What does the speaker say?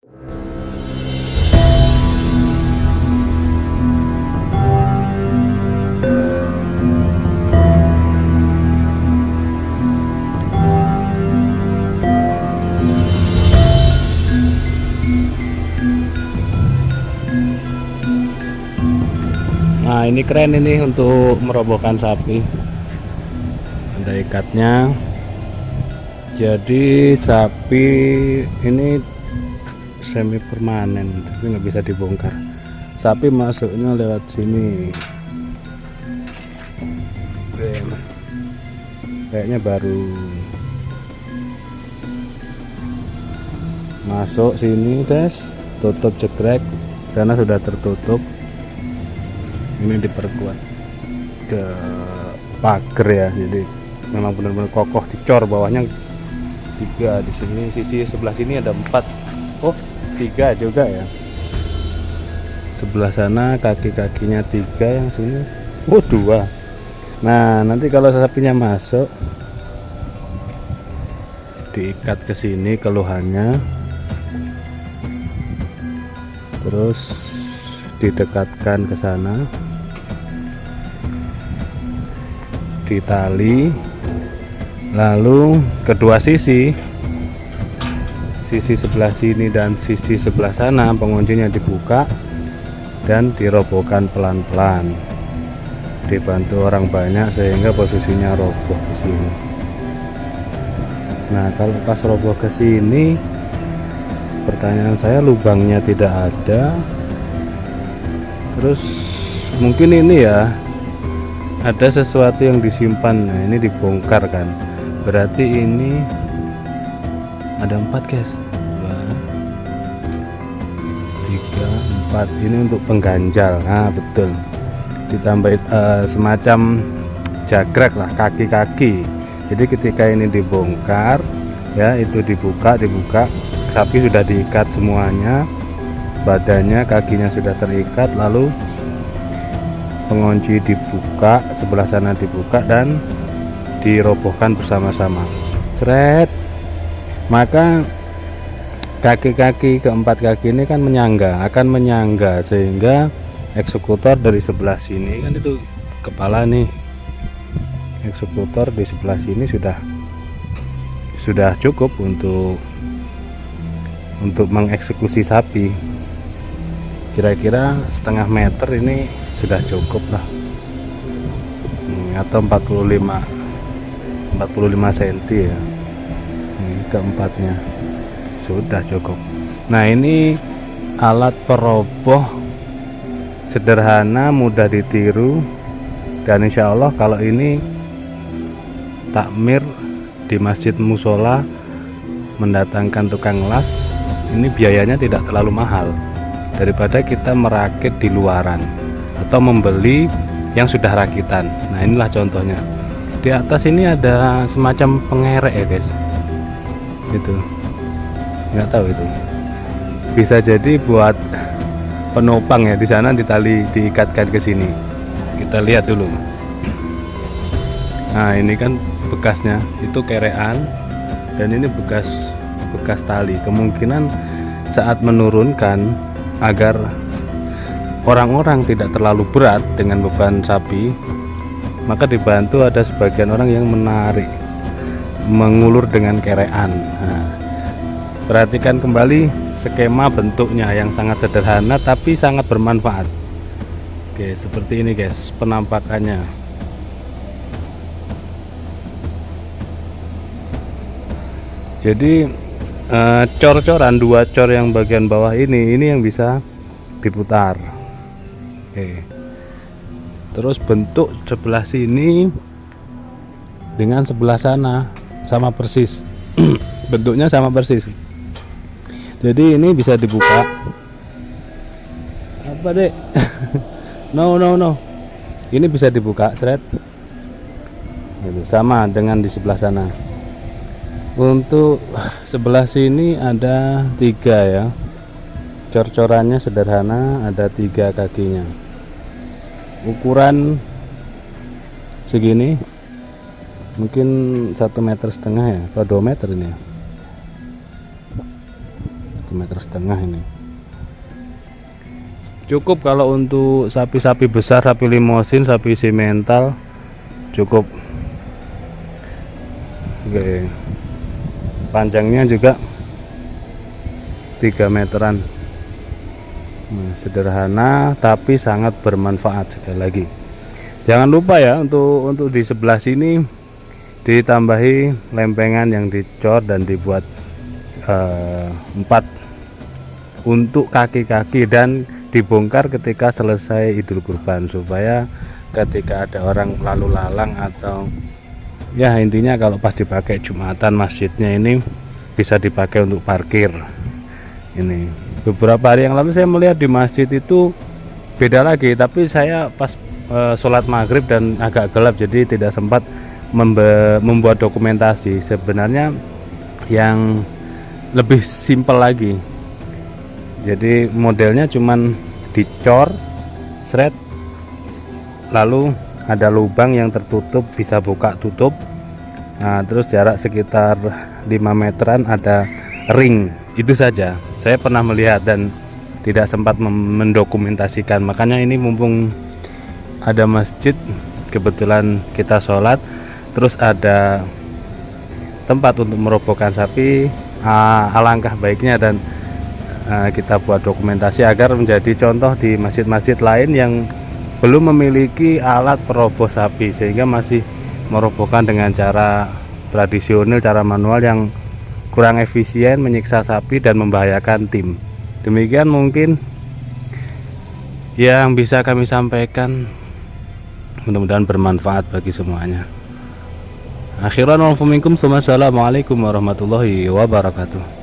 Nah ini keren ini untuk merobohkan sapi, ada ikatnya. Jadi sapi ini semi permanen tapi nggak bisa dibongkar. Sapi masuknya lewat sini. Oke, kayaknya baru masuk sini tes, tutup jegrek, sana sudah tertutup. Ini diperkuat ke pagar ya, jadi memang benar-benar kokoh, dicor bawahnya 3 di sini, sisi sebelah sini ada 4, oh 3 juga ya, sebelah sana kaki-kakinya 3, yang sini 2. Nah nanti kalau sapinya masuk diikat ke sini keluhannya, terus didekatkan ke sana, ditali, lalu kedua sisi sebelah sini dan sisi sebelah sana penguncinya dibuka dan dirobohkan pelan-pelan, dibantu orang banyak sehingga posisinya roboh ke sini. Nah kalau pas roboh ke sini, pertanyaan saya lubangnya tidak ada, terus mungkin ini ya ada sesuatu yang disimpan. Nah ini dibongkar kan, berarti ini ada 4 guys, 2, 3, 4, ini untuk pengganjal. Nah betul, ditambah semacam jagrek lah, kaki-kaki. Jadi ketika ini dibongkar ya, itu dibuka, sapi sudah diikat semuanya, badannya, kakinya sudah terikat, lalu pengunci dibuka, sebelah sana dibuka dan dirobohkan bersama-sama, seret. Maka kaki-kaki, keempat kaki ini kan akan menyangga sehingga eksekutor dari sebelah sini kan, itu kepala nih, eksekutor di sebelah sini sudah cukup untuk mengeksekusi sapi. Kira-kira setengah meter ini sudah cukup lah, atau 45 cm ya, ini keempatnya sudah cukup. Nah ini alat peroboh sederhana, mudah ditiru, dan insya Allah kalau ini takmir di masjid musola, mendatangkan tukang las, ini biayanya tidak terlalu mahal daripada kita merakit di luaran atau membeli yang sudah rakitan. Nah inilah contohnya. Di atas ini ada semacam pengerek ya guys, itu nggak tahu, itu bisa jadi buat penopang ya, di sana ditali, diikatkan ke sini. Kita lihat dulu. Nah ini kan bekasnya, itu kerean, dan ini bekas tali. Kemungkinan saat menurunkan, agar orang-orang tidak terlalu berat dengan beban sapi, maka dibantu ada sebagian orang yang menarik, mengulur dengan kerean. Nah, perhatikan kembali skema bentuknya yang sangat sederhana tapi sangat bermanfaat. Oke, seperti ini guys penampakannya. Jadi cor-coran, 2 cor yang bagian bawah ini yang bisa diputar. Oke, terus bentuk sebelah sini dengan sebelah sana sama persis bentuknya sama persis. Jadi ini bisa dibuka. Apa dek? no ini bisa dibuka, seret gitu, sama dengan di sebelah sana. Untuk sebelah sini ada 3 ya, cor-corannya sederhana, ada 3 kakinya, ukuran segini, mungkin 1,5 meter ya, atau 2 meter ini. 1,5 meter ini. Cukup kalau untuk sapi-sapi besar, sapi limosin, sapi simental cukup. Oke. Panjangnya juga 3 meteran. Sederhana tapi sangat bermanfaat. Sekali lagi, jangan lupa ya untuk di sebelah sini ditambahi lempengan yang dicor dan dibuat 4 untuk kaki-kaki dan dibongkar ketika selesai Idul Kurban, supaya ketika ada orang lalu lalang atau ya intinya kalau pas dipakai Jumatan masjidnya ini bisa dipakai untuk parkir. Ini beberapa hari yang lalu saya melihat di masjid itu beda lagi, tapi saya pas sholat maghrib dan agak gelap jadi tidak sempat membuat dokumentasi. Sebenarnya yang lebih simpel lagi, jadi modelnya cuman dicor seret, lalu ada lubang yang tertutup bisa buka tutup. Nah, terus jarak sekitar 5 meteran ada ring. Itu saja saya pernah melihat dan tidak sempat mendokumentasikan. Makanya ini mumpung ada masjid, kebetulan kita sholat, terus ada tempat untuk merobohkan sapi, alangkah baiknya dan kita buat dokumentasi agar menjadi contoh di masjid-masjid lain yang belum memiliki alat peroboh sapi, sehingga masih merobohkan dengan cara tradisional, cara manual yang kurang efisien, menyiksa sapi dan membahayakan tim. Demikian mungkin yang bisa kami sampaikan, mudah-mudahan bermanfaat bagi semuanya. Akhiran wa minkum, assalamualaikum warahmatullahi wabarakatuh.